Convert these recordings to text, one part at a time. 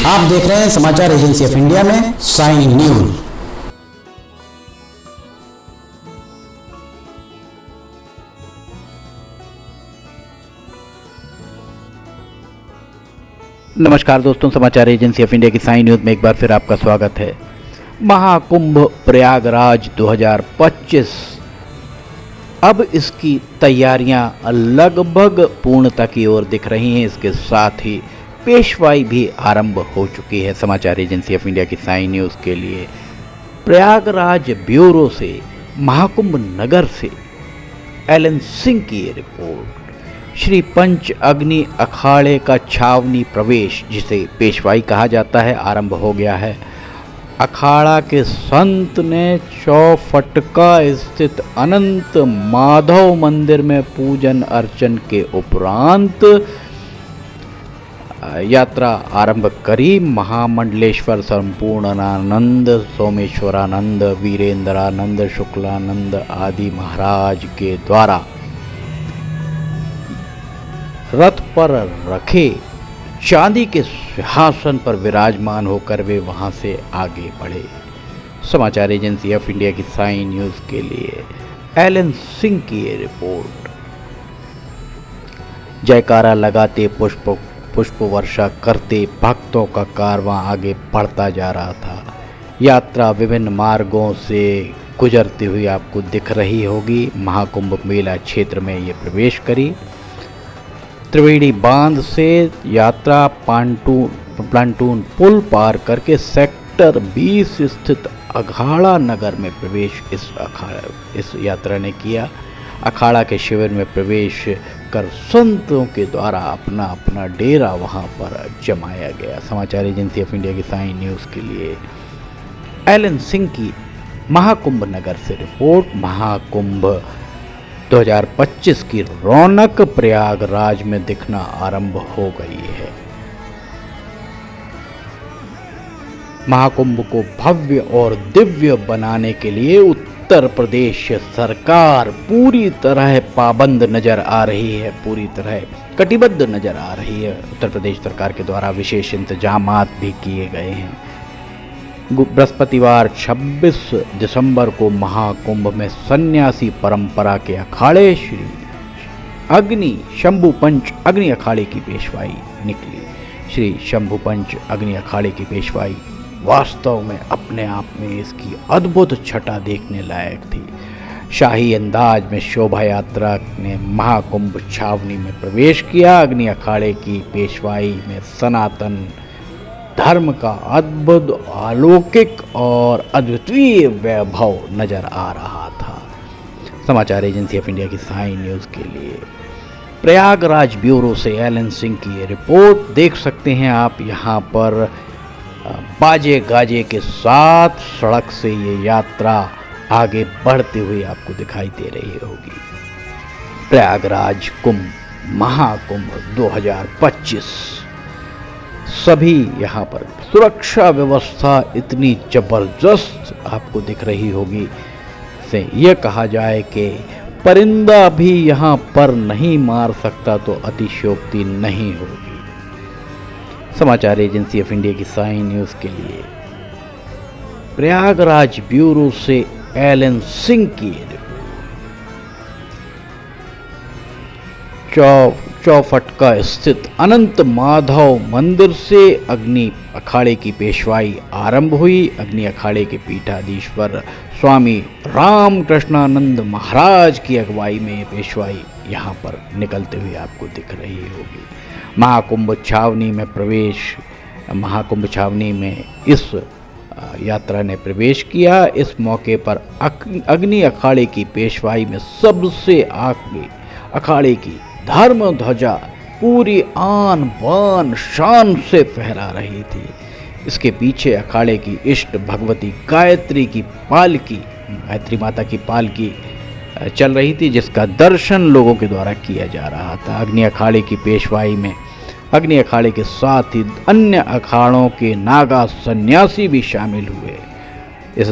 आप देख रहे हैं समाचार एजेंसी ऑफ इंडिया में साइन न्यूज। नमस्कार दोस्तों, समाचार एजेंसी ऑफ इंडिया की साइन न्यूज में एक बार फिर आपका स्वागत है। महाकुंभ प्रयागराज 2025, अब इसकी तैयारियां लगभग पूर्णता की ओर दिख रही हैं। इसके साथ ही पेशवाई भी आरंभ हो चुकी है। समाचार एजेंसी ऑफ इंडिया की साइन न्यूज के लिए प्रयागराज ब्यूरो से, महाकुंभ नगर से एलन सिंह की ये रिपोर्ट। श्री पंच अग्नि अखाड़े का छावनी प्रवेश, जिसे पेशवाई कहा जाता है, आरंभ हो गया है। अखाड़ा के संत ने चौफटका स्थित अनंत माधव मंदिर में पूजन अर्चन के उपरांत यात्रा आरंभ करी। महामंडलेश्वर संपूर्णानंद, सोमेश्वरानंद, वीरेंद्रानंद, शुक्लानंद आदि महाराज के द्वारा रथ पर रखे चांदी के सिंहासन पर विराजमान होकर वे वहां से आगे बढ़े। समाचार एजेंसी ऑफ इंडिया की साइन न्यूज के लिए एलन सिंह की ये रिपोर्ट। जयकारा लगाते, पुष्प वर्षा करते भक्तों का कारवां आगे बढ़ता जा रहा था। यात्रा विभिन्न मार्गों से गुजरती हुई आपको दिख रही होगी। महाकुंभ मेला क्षेत्र में ये प्रवेश करी। त्रिवेणी बांध से यात्रा प्लांटून पुल पार करके सेक्टर 20 स्थित अखाड़ा नगर में प्रवेश इस यात्रा ने किया। अखाड़ा के शिविर में प्रवेश कर संतों के द्वारा अपना अपना डेरा वहां पर जमाया गया। समाचार एजेंसी ऑफ इंडिया की साइन न्यूज के लिए एलन सिंह की महाकुंभ नगर से रिपोर्ट। महाकुंभ 2025 की रौनक प्रयागराज में दिखना आरंभ हो गई है। महाकुंभ को भव्य और दिव्य बनाने के लिए उत्तर प्रदेश सरकार पूरी तरह पाबंद नजर आ रही है, पूरी तरह कटिबद्ध नजर आ रही है। उत्तर प्रदेश सरकार के द्वारा विशेष इंतजामात भी किए गए हैं। बृहस्पतिवार 26 दिसंबर को महाकुंभ में सन्यासी परंपरा के अखाड़े श्री अग्नि शंभु पंच अग्नि अखाड़े की पेशवाई निकली। श्री शंभु पंच अग्नि अखाड़े की पेशवाई वास्तव में अपने आप में इसकी अद्भुत छटा देखने लायक थी। शाही अंदाज में शोभा यात्रा ने महाकुंभ छावनी में प्रवेश किया। अग्नि अखाड़े की पेशवाई में सनातन धर्म का अद्भुत, अलौकिक और अद्वितीय वैभव नजर आ रहा था। समाचार एजेंसी ऑफ इंडिया की साइन न्यूज के लिए प्रयागराज ब्यूरो से एलन सिंह की ये रिपोर्ट। देख सकते हैं आप यहाँ पर बाजे गाजे के साथ सड़क से ये यात्रा आगे बढ़ते हुए आपको दिखाई दे रही होगी। प्रयागराज कुंभ महाकुंभ 2025, सभी यहाँ पर सुरक्षा व्यवस्था इतनी जबरदस्त आपको दिख रही होगी से यह कहा जाए कि परिंदा भी यहाँ पर नहीं मार सकता तो अतिशयोक्ति नहीं होगी। समाचार एजेंसी ऑफ इंडिया की साइन न्यूज के लिए प्रयागराज ब्यूरो से एलन सिंह की चौफटका स्थित अनंत माधव मंदिर से अग्नि अखाड़े की पेशवाई आरंभ हुई। अग्नि अखाड़े के पीठाधीश्वर स्वामी रामकृष्णानंद महाराज की अगुवाई में ये पेशवाई यहाँ पर निकलते हुए आपको दिख रही होगी। महाकुंभ छावनी में प्रवेश, महाकुंभ छावनी में इस यात्रा ने प्रवेश किया। इस मौके पर अग्नि अखाड़े की पेशवाई में सबसे आगे अखाड़े की धर्म ध्वजा पूरी आन बान शान से फहरा रही थी। इसके पीछे अखाड़े की इष्ट भगवती गायत्री की पालकी, गायत्री माता की पालकी चल रही थी, जिसका दर्शन लोगों के द्वारा किया जा रहा था। अग्नि अखाड़े की पेशवाई में अग्नि अखाड़े के साथ ही अन्य अखाड़ों के नागा सन्यासी भी शामिल हुए। इस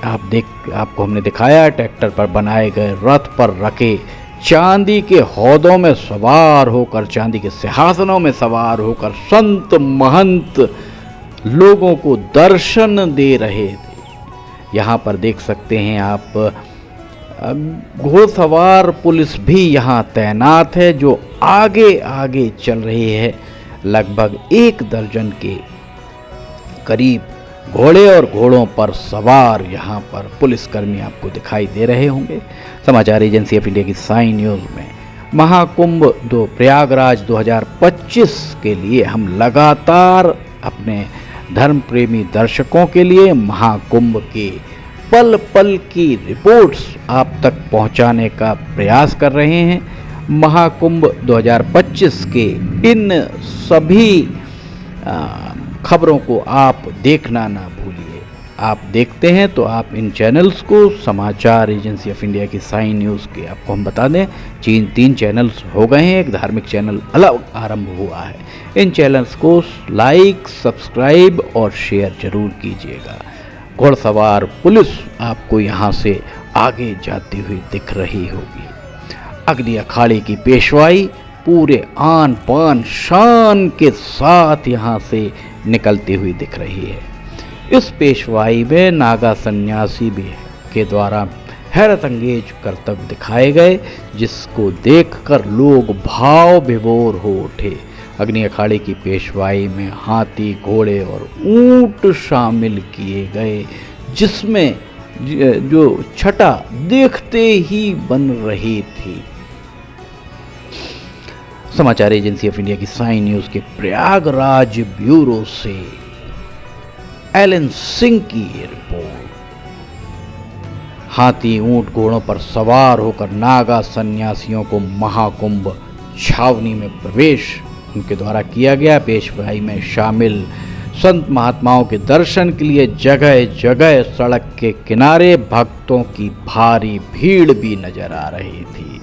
आपको हमने दिखाया ट्रैक्टर पर बनाए गए रथ पर रखे चांदी के हौदों में सवार होकर, चांदी के सिंहासनों में सवार होकर संत महंत लोगों को दर्शन दे रहे थे। यहाँ पर देख सकते हैं आप, घोड़सवार पुलिस भी यहाँ तैनात है जो आगे आगे चल रही है। लगभग 1 दर्जन के करीब घोड़े और घोड़ों पर सवार यहाँ पर पुलिसकर्मी आपको दिखाई दे रहे होंगे। समाचार एजेंसी ऑफ इंडिया की साई न्यूज़ में महाकुंभ प्रयागराज 2025 के लिए हम लगातार अपने धर्म प्रेमी दर्शकों के लिए महाकुंभ के पल पल की रिपोर्ट्स आप तक पहुंचाने का प्रयास कर रहे हैं। महाकुंभ 2025 के इन सभी खबरों को आप देखना ना भूलिए। आप देखते हैं तो आप इन चैनल्स को, समाचार एजेंसी ऑफ इंडिया की साई न्यूज़ के, आपको हम बता दें 3 चैनल्स हो गए हैं, एक धार्मिक चैनल अलग आरंभ हुआ है। इन चैनल्स को लाइक, सब्सक्राइब और शेयर जरूर कीजिएगा। घोड़सवार पुलिस आपको यहाँ से आगे जाती हुई दिख रही होगी। अग्नि अखाड़े की पेशवाई पूरे आन पान शान के साथ यहाँ से निकलती हुई दिख रही है। इस पेशवाई में नागा सन्यासी भी के द्वारा हैरत अंगेज कर्तव्य दिखाए गए, जिसको देखकर लोग भाव विभोर हो उठे। अग्नि अखाड़े की पेशवाई में हाथी, घोड़े और ऊंट शामिल किए गए, जिसमें जो छटा देखते ही बन रही थी। समाचार एजेंसी ऑफ इंडिया की साई न्यूज़ के प्रयागराज ब्यूरो से एलन सिंह की रिपोर्ट। हाथी, ऊंट, घोड़ों पर सवार होकर नागा सन्यासियों को महाकुंभ छावनी में प्रवेश उनके द्वारा किया गया। पेशवाई में शामिल संत महात्माओं के दर्शन के लिए जगह जगह सड़क के किनारे भक्तों की भारी भीड़ भी नजर आ रही थी।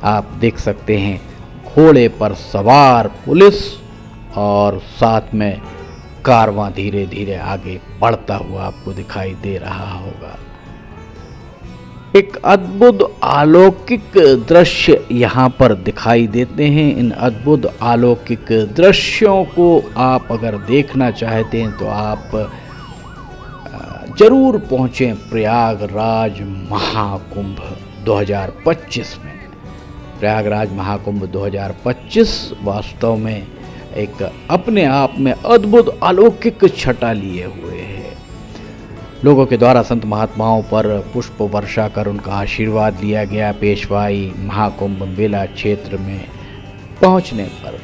आप देख सकते हैं घोड़े पर सवार पुलिस और साथ में कारवां धीरे धीरे आगे बढ़ता हुआ आपको दिखाई दे रहा होगा। एक अद्भुत अलौकिक दृश्य यहाँ पर दिखाई देते हैं। इन अद्भुत अलौकिक दृश्यों को आप अगर देखना चाहते हैं तो आप जरूर पहुँचें प्रयागराज महाकुंभ 2025 में। प्रयागराज महाकुंभ 2025 वास्तव में एक अपने आप में अद्भुत अलौकिक छटा लिए हुए है। लोगों के द्वारा संत महात्माओं पर पुष्प वर्षा कर उनका आशीर्वाद लिया गया। पेशवाई महाकुंभ मेला क्षेत्र में पहुंचने पर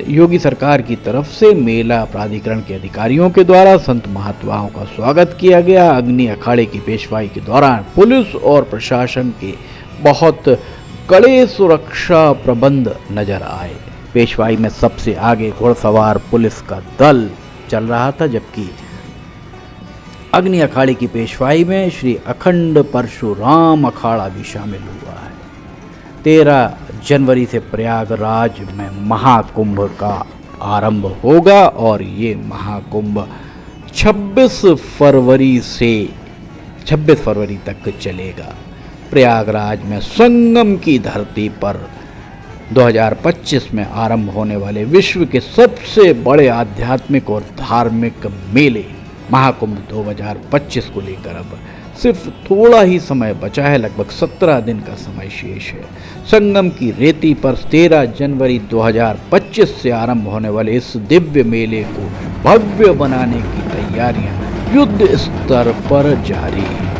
योगी सरकार की तरफ से मेला प्राधिकरण के अधिकारियों के द्वारा संत महात्माओं का स्वागत किया गया। अग्नि अखाड़े की पेशवाई के दौरान पुलिस और प्रशासन के बहुत कड़े सुरक्षा प्रबंध नजर आए। पेशवाई में सबसे आगे घोड़सवार पुलिस का दल चल रहा था, जबकि अग्नि अखाड़े की पेशवाई में श्री अखंड परशुराम अखाड़ा भी शामिल हुआ है। 13 जनवरी से प्रयागराज में महाकुंभ का आरंभ होगा और ये महाकुंभ 26 फरवरी तक चलेगा। प्रयागराज में संगम की धरती पर 2025 में आरंभ होने वाले विश्व के सबसे बड़े आध्यात्मिक और धार्मिक मेले महाकुंभ 2025 को लेकर अब सिर्फ थोड़ा ही समय बचा है। लगभग 17 दिन का समय शेष है। संगम की रेती पर 13 जनवरी 2025 से आरंभ होने वाले इस दिव्य मेले को भव्य बनाने की तैयारियां युद्ध स्तर पर जारी है।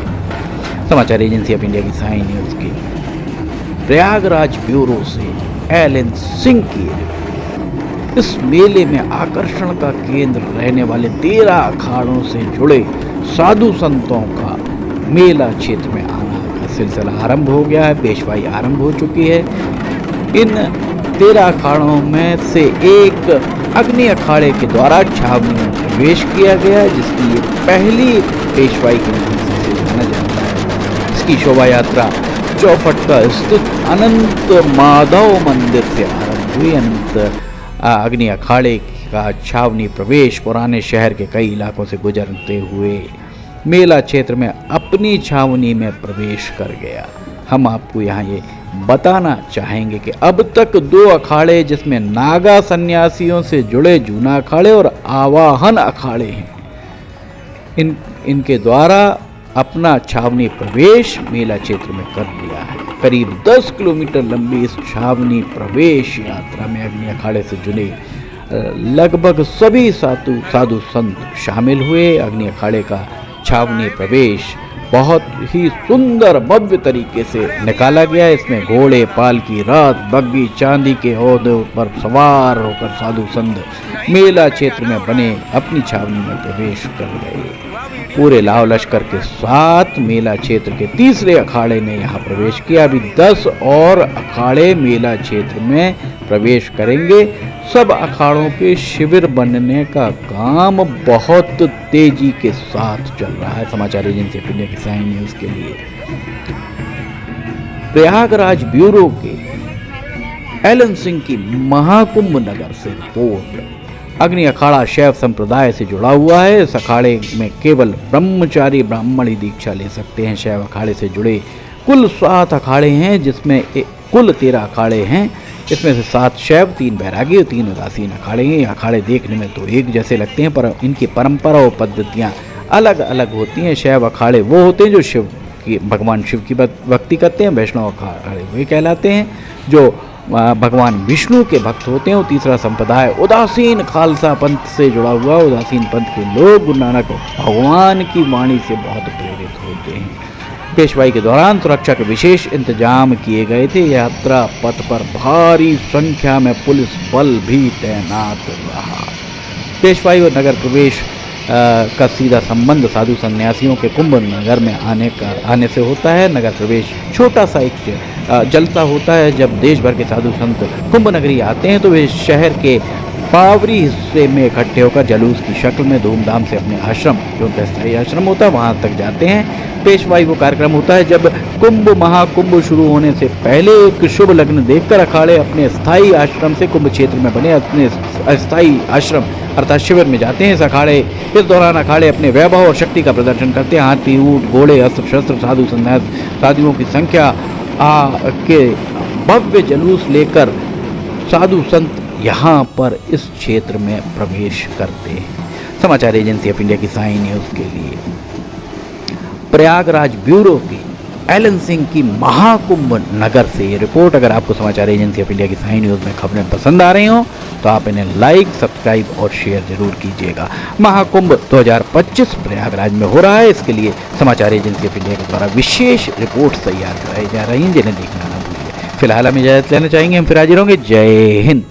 समाचार एजेंसी ऑफ इंडिया की साई न्यूज़ के प्रयागराज ब्यूरो से एलन सिंह की इस मेले में आकर्षण का केंद्र रहने वाले 13 अखाड़ों से जुड़े साधु संतों का मेला क्षेत्र में आना का सिलसिला आरंभ हो गया है। पेशवाई आरंभ हो चुकी है। इन 13 अखाड़ों में से एक अग्नि अखाड़े के द्वारा छावनी में प्रवेश किया गया, जिसकी ये पहली पेशवाई के नाम से जाना जाता है। इसकी शोभा यात्रा चौफटका स्थित अनंत माधव मंदिर से आरंभ हुई। अनंत अग्नि अखाड़े का छावनी प्रवेश पुराने शहर के कई इलाकों से गुजरते हुए मेला क्षेत्र में अपनी छावनी में प्रवेश कर गया। हम आपको यहाँ ये बताना चाहेंगे कि अब तक 2 अखाड़े जिसमें नागा सन्यासियों से जुड़े जूना अखाड़े और आवाहन अखाड़े हैं, इनके द्वारा अपना छावनी प्रवेश मेला क्षेत्र में कर लिया है। करीब 10 किलोमीटर लंबी इस छावनी प्रवेश यात्रा में अग्नि अखाड़े से जुड़े लगभग सभी साधु संत शामिल हुए। अग्नि अखाड़े का छावनी प्रवेश बहुत ही सुंदर भव्य तरीके से निकाला गया। इसमें घोड़े, पालकी, रथ, बग्गी, चांदी के ओहदों पर सवार होकर साधु संत मेला क्षेत्र में बने अपनी छावनी में प्रवेश कर गए। पूरे लाव लश्कर के साथ मेला क्षेत्र के तीसरे अखाड़े ने यहाँ प्रवेश किया। अभी 10 और अखाड़े मेला क्षेत्र में प्रवेश करेंगे। सब अखाड़ों के शिविर बनने का काम बहुत तेजी के साथ चल रहा है। समाचार एजेंसी ऑफ इंडिया की साइन न्यूज के लिए प्रयागराज ब्यूरो के एलन सिंह की महाकुंभ नगर से रिपोर्ट। अग्नि अखाड़ा शैव संप्रदाय से जुड़ा हुआ है। इस अखाड़े में केवल ब्रह्मचारी ब्राह्मण ही दीक्षा ले सकते हैं। शैव अखाड़े से जुड़े कुल 7 अखाड़े हैं, जिसमें कुल 13 अखाड़े हैं। इसमें से 7 शैव, 3 बैरागी और 3 उदासीन अखाड़े हैं। ये अखाड़े देखने में तो एक जैसे लगते हैं, पर इनकी परंपरा और पद्धतियाँ अलग अलग होती हैं। शैव अखाड़े वो होते हैं जो भगवान शिव की भक्ति करते हैं। वैष्णव अखाड़े वे कहलाते हैं जो भगवान विष्णु के भक्त होते हैं। और तीसरा संप्रदाय उदासीन खालसा पंथ से जुड़ा हुआ। उदासीन पंथ के लोग गुरु नानक भगवान की वाणी से बहुत प्रेरित होते हैं। पेशवाई के दौरान सुरक्षा के विशेष इंतजाम किए गए थे। यात्रा पथ पर भारी संख्या में पुलिस बल भी तैनात रहा। पेशवाई और नगर प्रवेश का सीधा संबंध साधु सन्यासियों के कुंभ नगर में आने से होता है। नगर प्रवेश छोटा सा एक जलसा होता है। जब देश भर के साधु संत कुंभ नगरी आते हैं तो वे शहर के पावरी हिस्से में इकट्ठे होकर जुलूस की शक्ल में धूमधाम से अपने आश्रम, जो उनका स्थायी आश्रम होता है, वहाँ तक जाते हैं। पेशवाई वो कार्यक्रम होता है जब कुंभ महाकुंभ शुरू होने से पहले एक शुभ लग्न देखकर अखाड़े अपने स्थायी आश्रम से कुंभ क्षेत्र में बने अपने अस्थायी आश्रम अर्थात शिविर में जाते हैं। इस दौरान अखाड़े अपने वैभव और शक्ति का प्रदर्शन करते हैं। हाथी, ऊंट, घोड़े, अस्त्र शस्त्र, साधु संन्यास साधुओं की संख्या के भव्य जुलूस लेकर साधु संत यहाँ पर इस क्षेत्र में प्रवेश करते हैं। समाचार एजेंसी ऑफ इंडिया की साइन न्यूज के लिए प्रयागराज ब्यूरो की एलन सिंह की महाकुंभ नगर से ये रिपोर्ट। अगर आपको समाचार एजेंसी ऑफ इंडिया की साइन न्यूज में खबरें पसंद आ रही हों तो आप इन्हें लाइक, सब्सक्राइब और शेयर जरूर कीजिएगा। महाकुंभ 2025 प्रयागराज में हो रहा है। इसके लिए समाचार एजेंसी ऑफ इंडिया के द्वारा विशेष रिपोर्ट तैयार कराई जा रही हैं, जिन्हें देखना ना भूलिए। फिलहाल हम इजाजत लेना चाहेंगे। हम फिर हाजिर होंगे। जय हिंद।